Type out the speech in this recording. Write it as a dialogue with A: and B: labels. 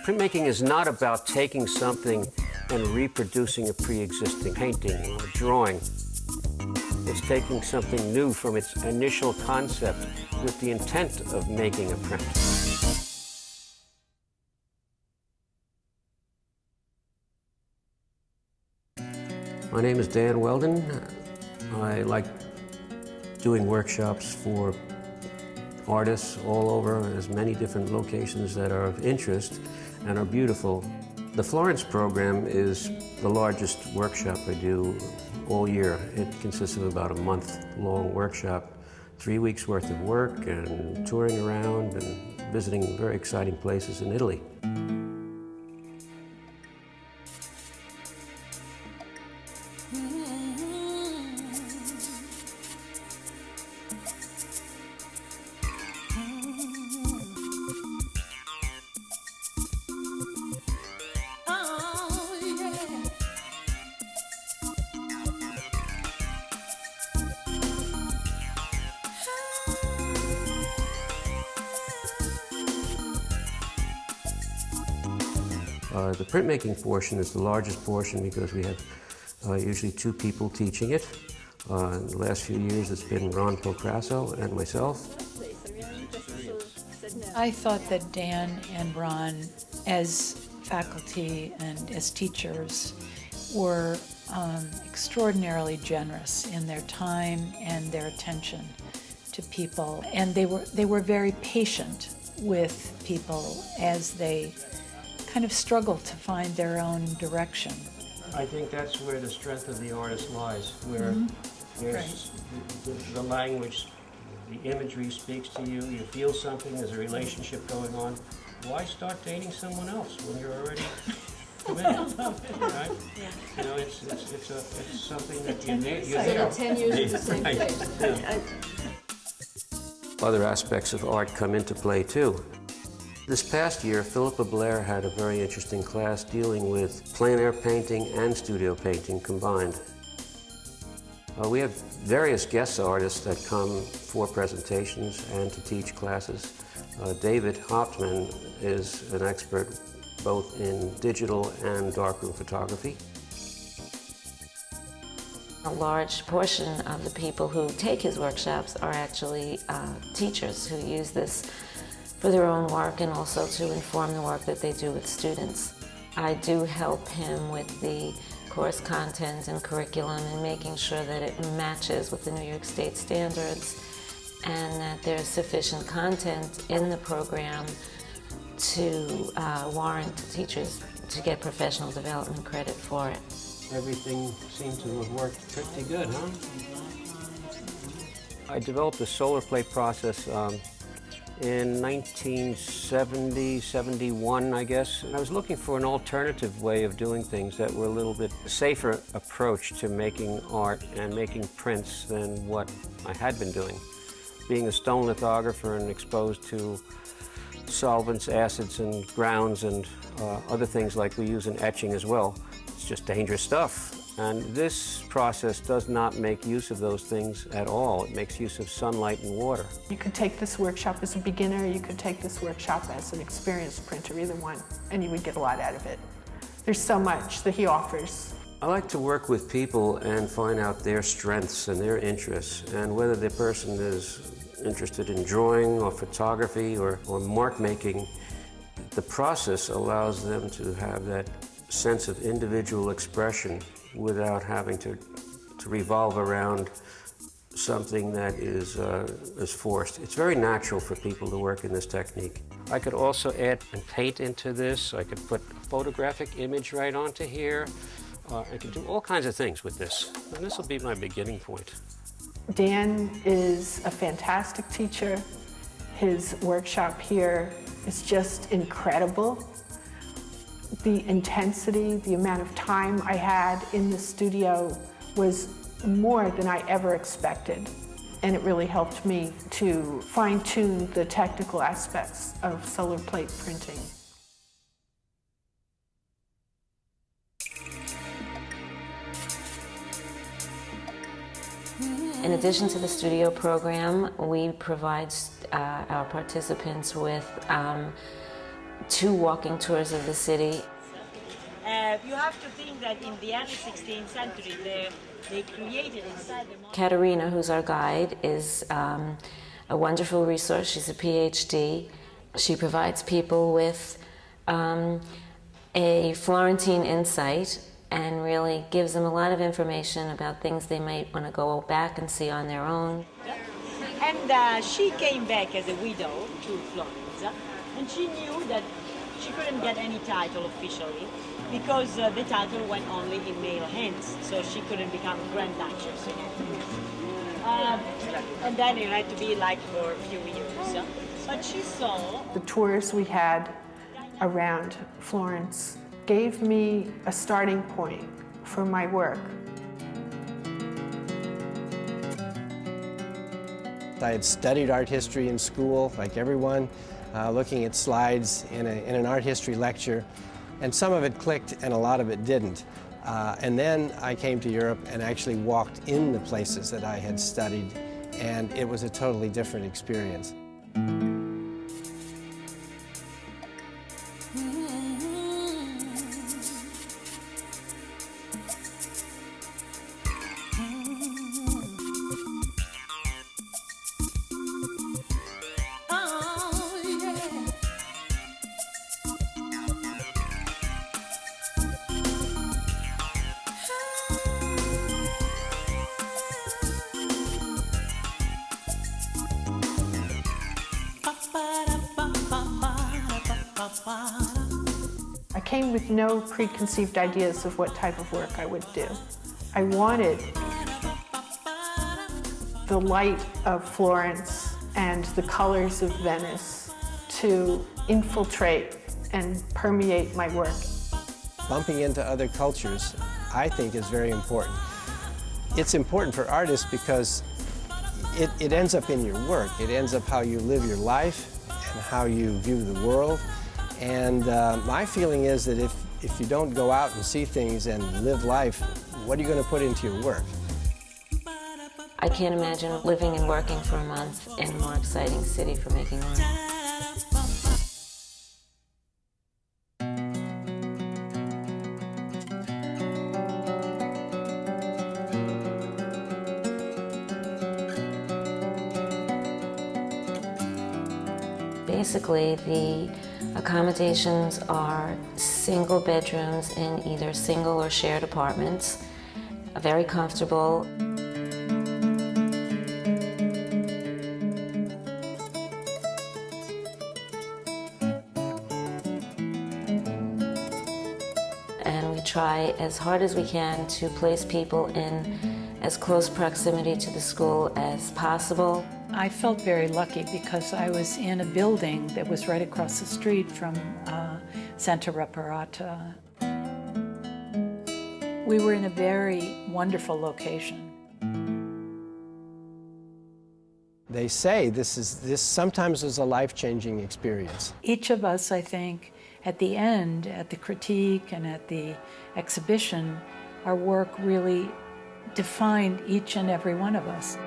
A: Printmaking is not about taking something and reproducing a pre-existing painting or drawing. It's taking something new from its initial concept with the intent of making a print. My name is Dan Welden. I like doing workshops for artists all over, as many different locations that are of interest and are beautiful. The Florence program is the largest workshop I do all year. It consists of about a month-long workshop, 3 weeks worth of work and touring around and visiting very exciting places in Italy. The printmaking portion is the largest portion because we have usually 2 people teaching it. In the last few years it's been Ron Pocrasso and myself.
B: I thought that Dan and Ron, as faculty and as teachers, were extraordinarily generous in their time and their attention to people. And they were very patient with people as they kind of struggle to find their own direction.
A: I think that's where the strength of the artist lies, where there's the language, the imagery speaks to you, you feel something, there's a relationship going on. Why start dating someone else when you're already committed, right? Yeah. You know, it's something that you're there.
C: 10 years in the same place.
A: Yeah. Other aspects of art come into play too. This past year, Philippa Blair had a very interesting class dealing with plein air painting and studio painting combined. We have various guest artists that come for presentations and to teach classes. David Hauptmann is an expert both in digital and darkroom photography.
D: A large portion of the people who take his workshops are actually teachers who use this for their own work and also to inform the work that they do with students. I do help him with the course content and curriculum and making sure that it matches with the New York State standards and that there's sufficient content in the program to warrant teachers to get professional development credit for it.
A: Everything seemed to have worked pretty good, huh? I developed the solar plate process in 1970, 71, I guess. And I was looking for an alternative way of doing things that were a little bit safer approach to making art and making prints than what I had been doing. Being a stone lithographer and exposed to solvents, acids, and grounds, and other things like we use in etching as well, it's just dangerous stuff. And this process does not make use of those things at all. It makes use of sunlight and water.
C: You could take this workshop as a beginner, you could take this workshop as an experienced printer, either one, and you would get a lot out of it. There's so much that he offers.
A: I like to work with people and find out their strengths and their interests, and whether the person is interested in drawing or photography or mark making, the process allows them to have that sense of individual expression without having to revolve around something that is forced. It's very natural for people to work in this technique. I could also add and paint into this. I could put a photographic image right onto here. I could do all kinds of things with this. And this will be my beginning point.
C: Dan is a fantastic teacher. His workshop here is just incredible. The intensity, the amount of time I had in the studio was more than I ever expected. And it really helped me to fine-tune the technical aspects of solar plate printing.
D: In addition to the studio program, we provide our participants with 2 walking tours of the city.
E: You have to think that in the early 16th century, they created inside the monastery.
D: Katerina, who's our guide, is a wonderful resource. She's a PhD. She provides people with a Florentine insight and really gives them a lot of information about things they might want to go back and see on their own.
E: And she came back as a widow to Florence, and she knew that she couldn't get any title officially because the title went only in male hands, so she couldn't become Grand Duchess. And then it had to be like for a few years. But she saw...
C: The tours we had around Florence gave me a starting point for my work.
F: I had studied art history in school, like everyone, looking at slides in an art history lecture, and some of it clicked and a lot of it didn't. And then I came to Europe and actually walked in the places that I had studied, and it was a totally different experience.
C: I came with no preconceived ideas of what type of work I would do. I wanted the light of Florence and the colors of Venice to infiltrate and permeate my work.
F: Bumping into other cultures, I think, is very important. It's important for artists because it ends up in your work. It ends up how you live your life and how you view the world. And my feeling is that if you don't go out and see things and live life, what are you going to put into your work?
D: I can't imagine living and working for a month in a more exciting city for making art. Basically, the accommodations are single bedrooms in either single or shared apartments, very comfortable. And we try as hard as we can to place people in as close proximity to the school as possible.
B: I felt very lucky because I was in a building that was right across the street from Santa Reparata. We were in a very wonderful location.
F: They say this sometimes is a life-changing experience.
B: Each of us, I think, at the end, at the critique and at the exhibition, our work really defined each and every one of us.